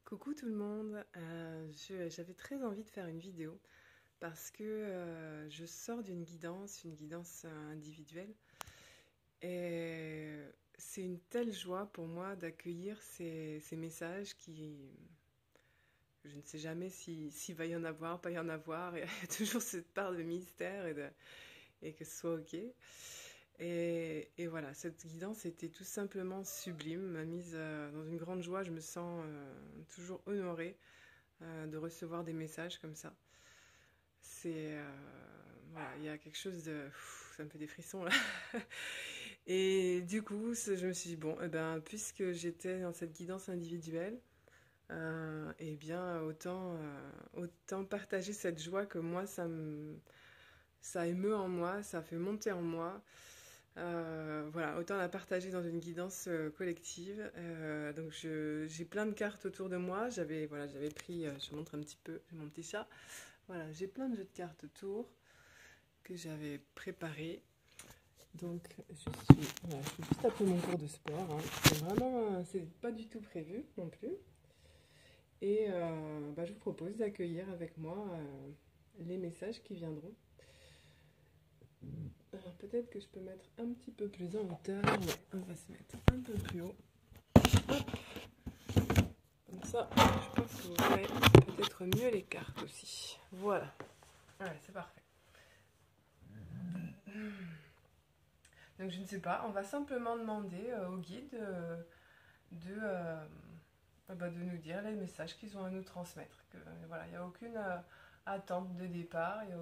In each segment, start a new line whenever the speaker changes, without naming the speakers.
Coucou tout le monde, j'avais très envie de faire une vidéo parce que je sors d'une guidance, une guidance individuelle et c'est une telle joie pour moi d'accueillir ces messages qui, je ne sais jamais s'il va y en avoir, pas y en avoir, il y a toujours cette part de mystère et que ce soit ok. Et voilà, cette guidance était tout simplement sublime, m'a mise dans une grande joie, je me sens toujours honorée de recevoir des messages comme ça. C'est voilà, il y a quelque chose de ça me fait des frissons là. Et du coup, je me suis dit bon, eh ben puisque j'étais dans cette guidance individuelle, eh bien autant partager cette joie que moi ça émeut en moi, ça fait monter en moi. Voilà, autant la partager dans une guidance collective. Donc j'ai plein de cartes autour de moi. J'avais pris, je vous montre un petit peu, j'ai mon petit chat. Voilà, j'ai plein de jeux de cartes autour que j'avais préparés. Donc je suis juste après mon cours de sport. Hein. C'est pas du tout prévu non plus. Et je vous propose d'accueillir avec moi les messages qui viendront. Alors peut-être que je peux mettre un petit peu plus en hauteur. Ouais, on va se mettre un peu plus haut. Hop. Comme ça, je pense que vous verrez peut-être mieux les cartes aussi. Voilà. Ouais, c'est parfait. Donc je ne sais pas, on va simplement demander au guide de nous dire les messages qu'ils ont à nous transmettre. Que, voilà, il n'y a aucune attente de départ, il n'y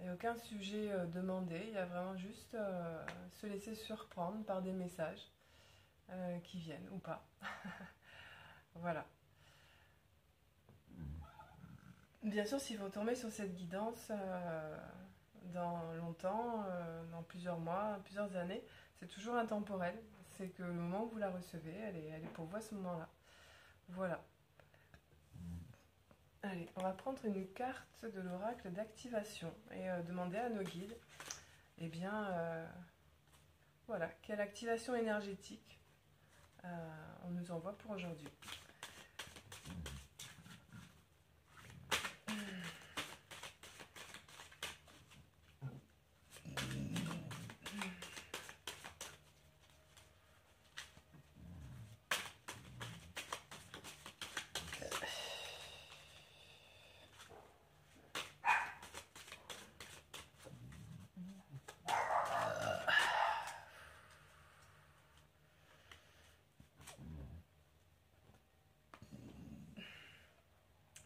a aucun sujet demandé, il y a vraiment juste se laisser surprendre par des messages qui viennent ou pas. Voilà. Bien sûr, si vous tombez sur cette guidance dans longtemps, dans plusieurs mois, plusieurs années, c'est toujours intemporel. C'est que le moment où vous la recevez, elle est pour vous à ce moment-là. Voilà. Allez, on va prendre une carte de l'oracle d'activation et demander à nos guides, eh bien, voilà, quelle activation énergétique on nous envoie pour aujourd'hui.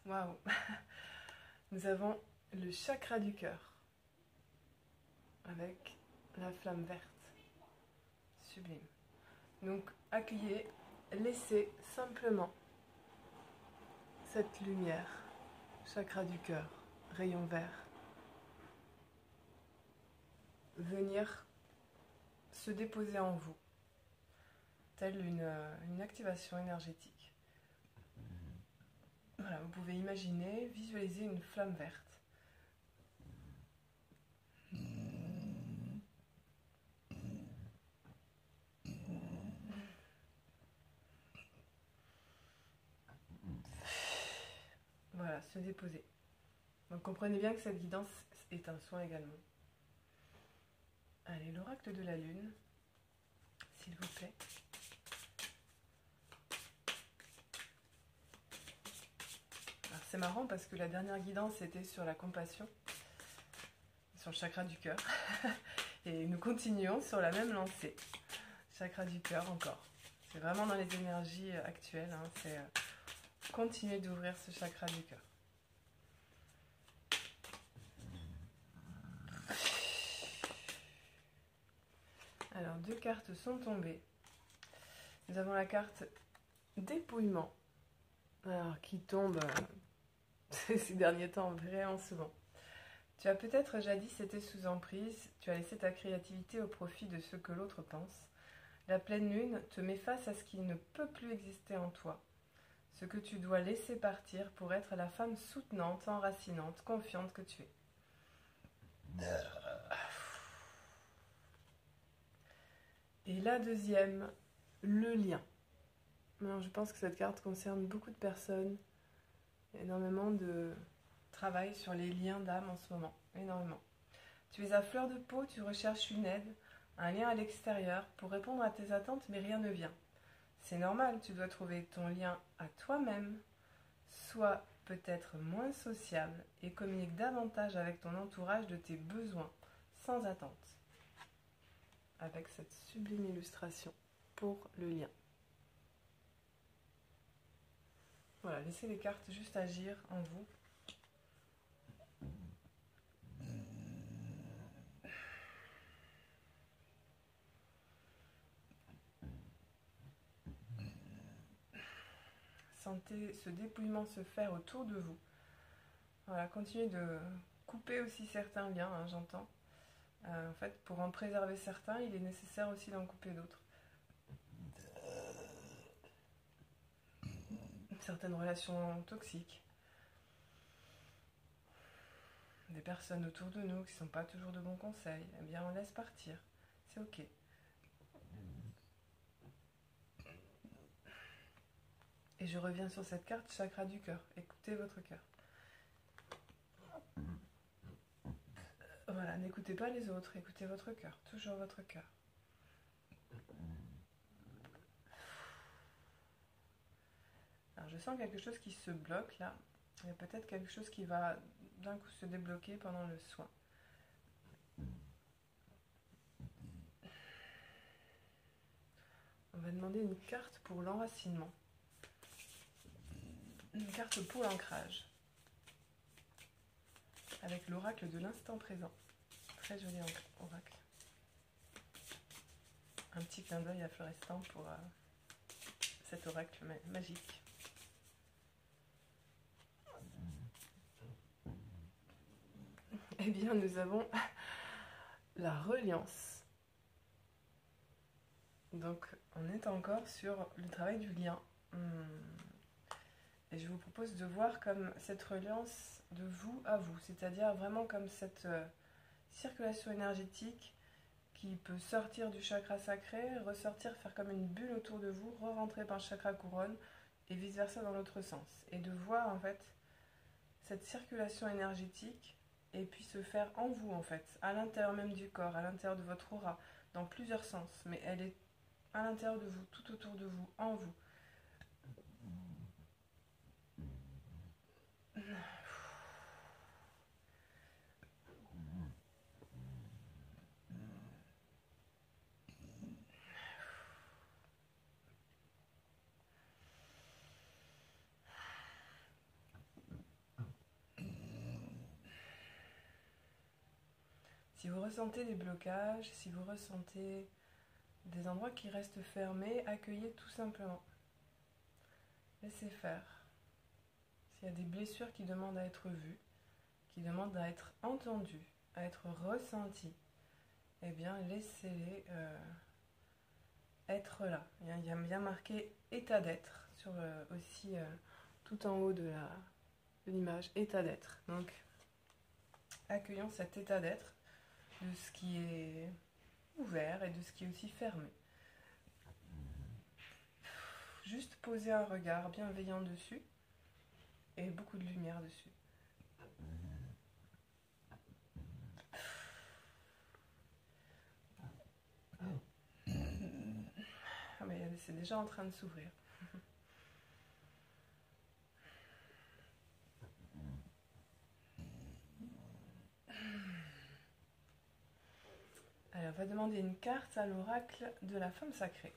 Waouh. Nous avons le chakra du cœur avec la flamme verte. Sublime. Donc accueillez, laissez simplement cette lumière, chakra du cœur, rayon vert, venir se déposer en vous, telle une activation énergétique. Voilà, vous pouvez imaginer, visualiser une flamme verte. Voilà, se déposer. Donc comprenez bien que cette guidance est un soin également. Allez, l'oracle de la lune, s'il vous plaît. Alors c'est marrant parce que la dernière guidance était sur la compassion, sur le chakra du cœur. Et nous continuons sur la même lancée. Chakra du cœur encore. C'est vraiment dans les énergies actuelles. Hein, c'est continuer d'ouvrir ce chakra du cœur. Alors, deux cartes sont tombées. Nous avons la carte dépouillement. Alors, qui tombe ces derniers temps vraiment souvent. Tu as peut-être jadis été sous emprise, tu as laissé ta créativité au profit de ce que l'autre pense. La pleine lune te met face à ce qui ne peut plus exister en toi, ce que tu dois laisser partir pour être la femme soutenante, enracinante, confiante que tu es. Et la deuxième, le lien. Non, je pense que cette carte concerne beaucoup de personnes, énormément de travail sur les liens d'âme en ce moment, énormément. Tu es à fleur de peau, tu recherches une aide, un lien à l'extérieur pour répondre à tes attentes, mais rien ne vient. C'est normal, tu dois trouver ton lien à toi-même, sois peut-être moins sociable et communique davantage avec ton entourage de tes besoins, sans attente. Avec cette sublime illustration pour le lien. Voilà, laissez les cartes juste agir en vous. Sentez ce dépouillement se faire autour de vous. Voilà, continuez de couper aussi certains liens, hein, j'entends. En fait, pour en préserver certains, il est nécessaire aussi d'en couper d'autres. Certaines relations toxiques. Des personnes autour de nous qui ne sont pas toujours de bons conseils. Eh bien, on laisse partir. C'est ok. Et je reviens sur cette carte, chakra du cœur. Écoutez votre cœur. Voilà, n'écoutez pas les autres, écoutez votre cœur. Toujours votre cœur. Alors, je sens quelque chose qui se bloque là. Il y a peut-être quelque chose qui va d'un coup se débloquer pendant le soin. On va demander une carte pour l'enracinement. Une carte pour l'ancrage. Avec l'oracle de l'instant présent. Très joli oracle. Un petit clin d'œil à Florestan pour cet oracle magique. Eh bien, nous avons la reliance. Donc, on est encore sur le travail du lien. Et je vous propose de voir comme cette reliance de vous à vous, c'est-à-dire vraiment comme cette circulation énergétique qui peut sortir du chakra sacré, ressortir, faire comme une bulle autour de vous, re-rentrer par le chakra couronne et vice-versa dans l'autre sens. Et de voir en fait cette circulation énergétique et puis se faire en vous en fait, à l'intérieur même du corps, à l'intérieur de votre aura, dans plusieurs sens, mais elle est à l'intérieur de vous, tout autour de vous, en vous. Si vous ressentez des blocages, si vous ressentez des endroits qui restent fermés, accueillez tout simplement. Laissez faire. S'il y a des blessures qui demandent à être vues, qui demandent à être entendues, à être ressenties, eh bien laissez-les être là. Il y a bien marqué état d'être sur aussi tout en haut de l'image, état d'être. Donc accueillons cet état d'être de ce qui est ouvert et de ce qui est aussi fermé. Juste poser un regard bienveillant dessus et beaucoup de lumière dessus. Ah mais c'est déjà en train de s'ouvrir. Alors, on va demander une carte à l'oracle de la femme sacrée.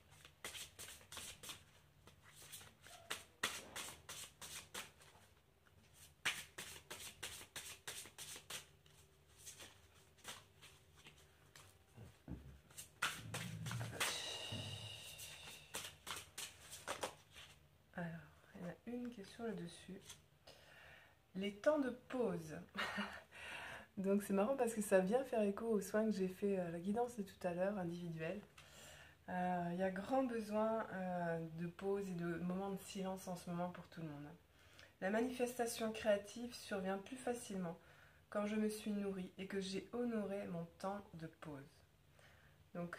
Alors, il y en a une qui est sur le dessus. Les temps de pause. Donc c'est marrant parce que ça vient faire écho aux soins que j'ai fait, la guidance de tout à l'heure, individuelle. Il y a grand besoin de pause et de moments de silence en ce moment pour tout le monde. La manifestation créative survient plus facilement quand je me suis nourrie et que j'ai honoré mon temps de pause. Donc,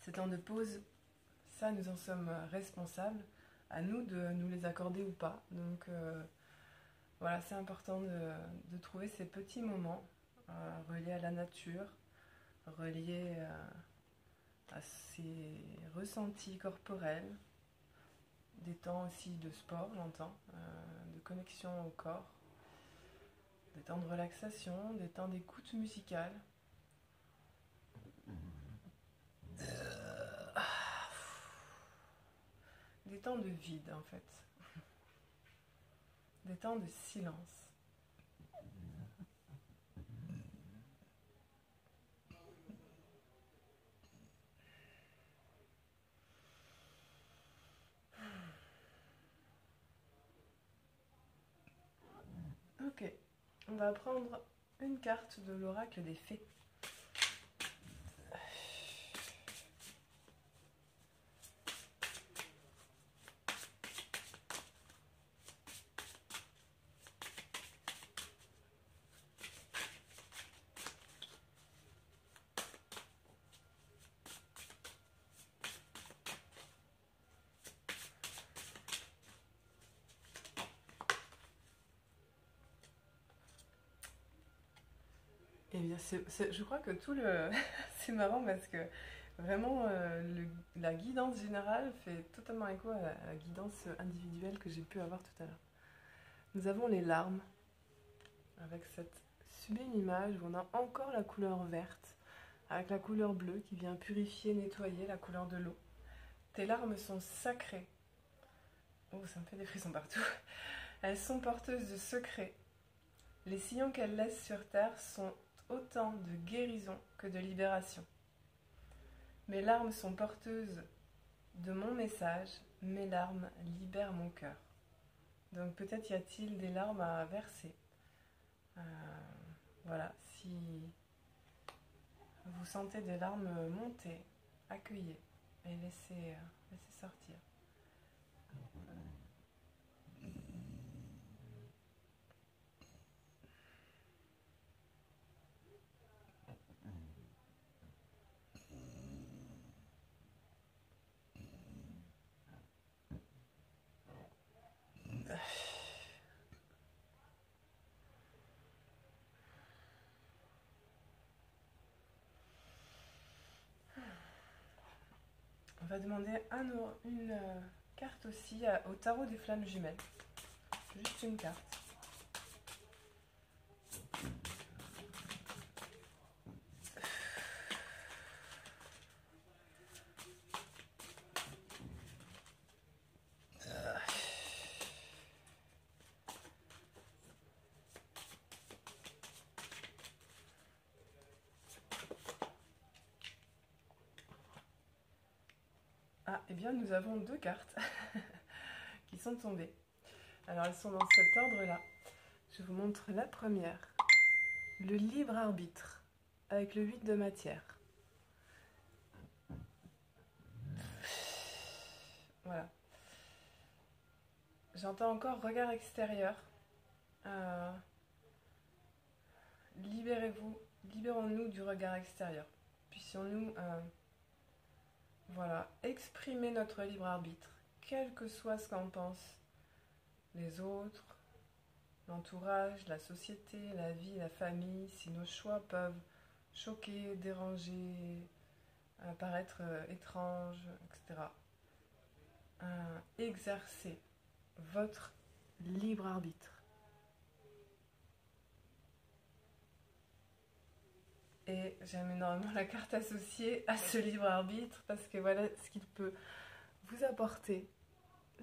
ce temps de pause, ça, nous en sommes responsables, à nous de nous les accorder ou pas. Donc voilà, c'est important de trouver ces petits moments reliés à la nature, reliés à ses ressentis corporels, des temps aussi de sport, j'entends, de connexion au corps, des temps de relaxation, des temps d'écoute musicale. Des temps de vide en fait, des temps de silence. Ok, on va prendre une carte de l'oracle des fées. Eh bien, je crois que tout le... c'est marrant parce que vraiment, la guidance générale fait totalement écho à la guidance individuelle que j'ai pu avoir tout à l'heure. Nous avons les larmes, avec cette sublime image où on a encore la couleur verte, avec la couleur bleue qui vient purifier, nettoyer la couleur de l'eau. Tes larmes sont sacrées. Oh, ça me fait des frissons partout. Elles sont porteuses de secrets. Les sillons qu'elles laissent sur terre sont autant de guérison que de libération. Mes larmes sont porteuses de mon message, mes larmes libèrent mon cœur. Donc peut-être y a-t-il des larmes à verser. Voilà, si vous sentez des larmes monter, accueillez et laissez sortir. On va demander une carte aussi au tarot des flammes jumelles. Juste une carte. Ah, eh bien nous avons deux cartes qui sont tombées. Alors elles sont dans cet ordre-là. Je vous montre la première. Le libre arbitre, avec le 8 de matière. Voilà. J'entends encore regard extérieur. Libérons-nous du regard extérieur. Puissions-nous voilà, exprimer notre libre arbitre, quel que soit ce qu'en pensent les autres, l'entourage, la société, la vie, la famille, si nos choix peuvent choquer, déranger, paraître étranges, etc. Exercez votre libre arbitre. Et j'aime énormément la carte associée à ce libre arbitre parce que voilà ce qu'il peut vous apporter,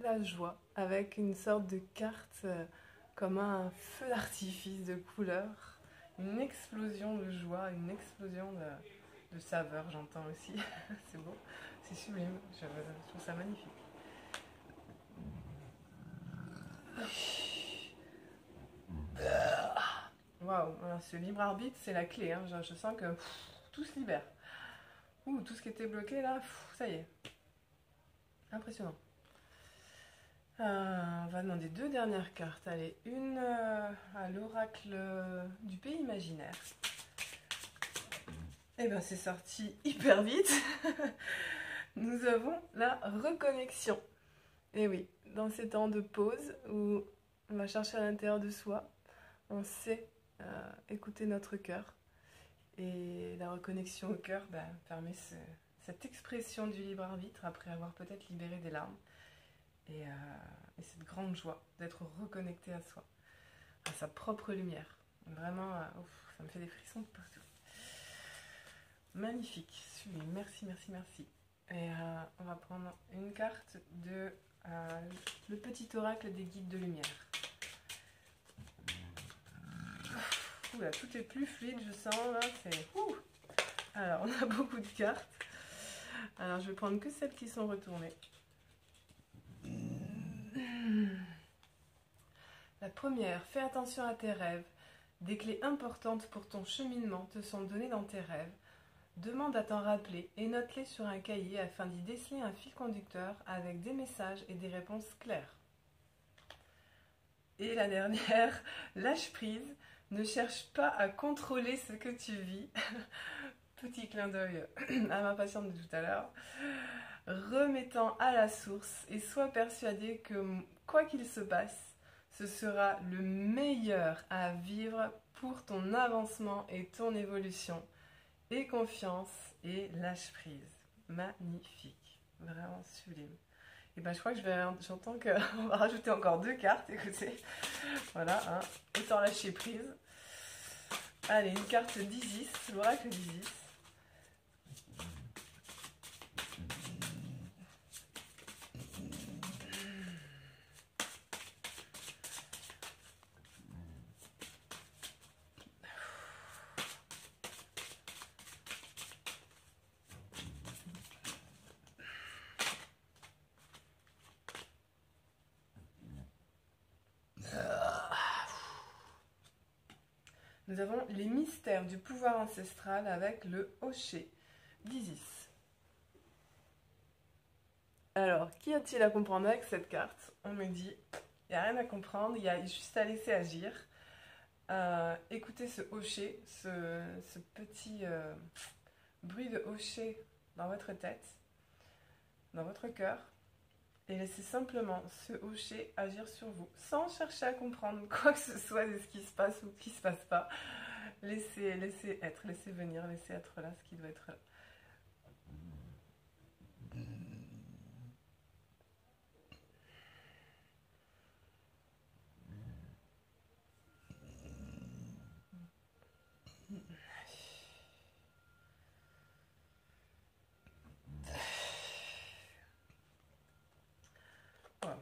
la joie, avec une sorte de carte comme un feu d'artifice de couleurs, une explosion de joie, une explosion de saveur, j'entends aussi. C'est beau, c'est sublime, je trouve ça magnifique. Waouh, ce libre arbitre, c'est la clé. Hein. Je sens que tout se libère. Tout ce qui était bloqué là, ça y est. Impressionnant. On va demander deux dernières cartes. Allez, une à l'oracle du pays imaginaire. Eh bien, c'est sorti hyper vite. nous avons la reconnexion. Et oui, dans ces temps de pause où on va chercher à l'intérieur de soi, on sait écouter notre cœur. Et la reconnexion au cœur permet cette expression du libre arbitre après avoir peut-être libéré des larmes. Et cette grande joie d'être reconnecté à soi, à sa propre lumière. Vraiment, ça me fait des frissons de partout. Magnifique, sublime, merci, merci, merci. Et on va prendre une carte de le petit oracle des guides de lumière. Oula, tout est plus fluide, je sens là, c'est... Alors, on a beaucoup de cartes. Alors, je vais prendre que celles qui sont retournées. La première, fais attention à tes rêves. Des clés importantes pour ton cheminement te sont données dans tes rêves. Demande à t'en rappeler et note-les sur un cahier afin d'y déceler un fil conducteur avec des messages et des réponses claires. Et la dernière, lâche prise. Ne cherche pas à contrôler ce que tu vis. Petit clin d'œil à ma patiente de tout à l'heure. Remettant à la source et sois persuadé que quoi qu'il se passe, ce sera le meilleur à vivre pour ton avancement et ton évolution. Et confiance et lâche prise. Magnifique. Vraiment sublime. Et je crois que j'entends qu'on va rajouter encore 2 cartes, écoutez. Voilà, hein. Autant lâcher prise. Allez, une carte d'Isis, l'oracle d'Isis. Nous avons les mystères du pouvoir ancestral avec le Hochet d'Isis. Alors, qu'y a-t-il à comprendre avec cette carte? On me dit, il n'y a rien à comprendre, il y a juste à laisser agir. Écoutez ce Hochet, ce petit bruit de Hochet dans votre tête, dans votre cœur. Et laissez simplement ce Hochet agir sur vous, sans chercher à comprendre quoi que ce soit de ce qui se passe ou qui ne se passe pas. Laissez être, laissez venir, laissez être là, ce qui doit être là. Voilà.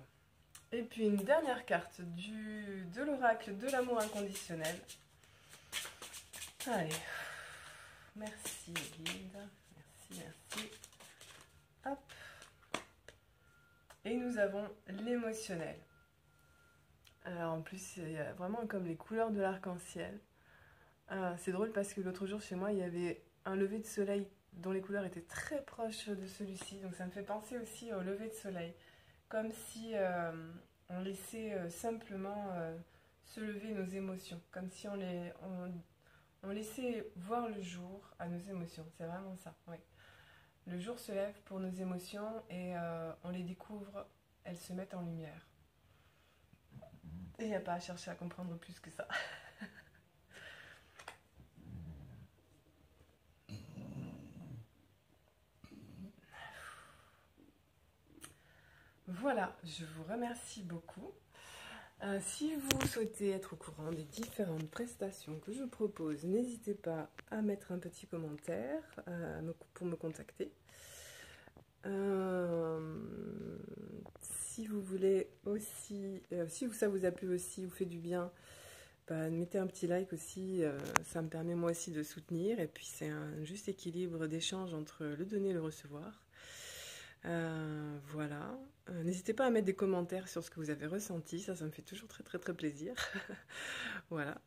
Et puis une dernière carte de l'oracle de l'amour inconditionnel. Allez, merci guide, merci. Hop. Et nous avons l'émotionnel. Alors en plus, il y a vraiment comme les couleurs de l'arc-en-ciel. C'est drôle parce que l'autre jour chez moi, il y avait un lever de soleil dont les couleurs étaient très proches de celui-ci. Donc ça me fait penser aussi au lever de soleil. Comme si on laissait simplement se lever nos émotions. Comme si on laissait voir le jour à nos émotions. C'est vraiment ça, oui. Le jour se lève pour nos émotions et on les découvre, elles se mettent en lumière. Et il n'y a pas à chercher à comprendre plus que ça. Voilà, je vous remercie beaucoup. Si vous souhaitez être au courant des différentes prestations que je propose, n'hésitez pas à mettre un petit commentaire pour me contacter. Si vous voulez aussi, si ça vous a plu aussi, vous fait du bien, mettez un petit like aussi, ça me permet moi aussi de soutenir. Et puis c'est un juste équilibre d'échange entre le donner et le recevoir. Voilà. N'hésitez pas à mettre des commentaires sur ce que vous avez ressenti, ça me fait toujours très très très plaisir. Voilà.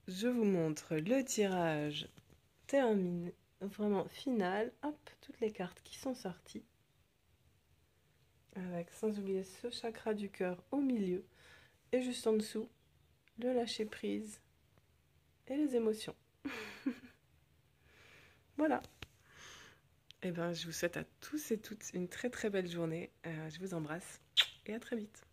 Je vous montre le tirage terminé, vraiment final. Hop, toutes les cartes qui sont sorties. Avec, sans oublier ce chakra du cœur au milieu. Et juste en dessous, le lâcher prise et les émotions. Voilà. Eh ben, je vous souhaite à tous et toutes une très très belle journée. Je vous embrasse et à très vite.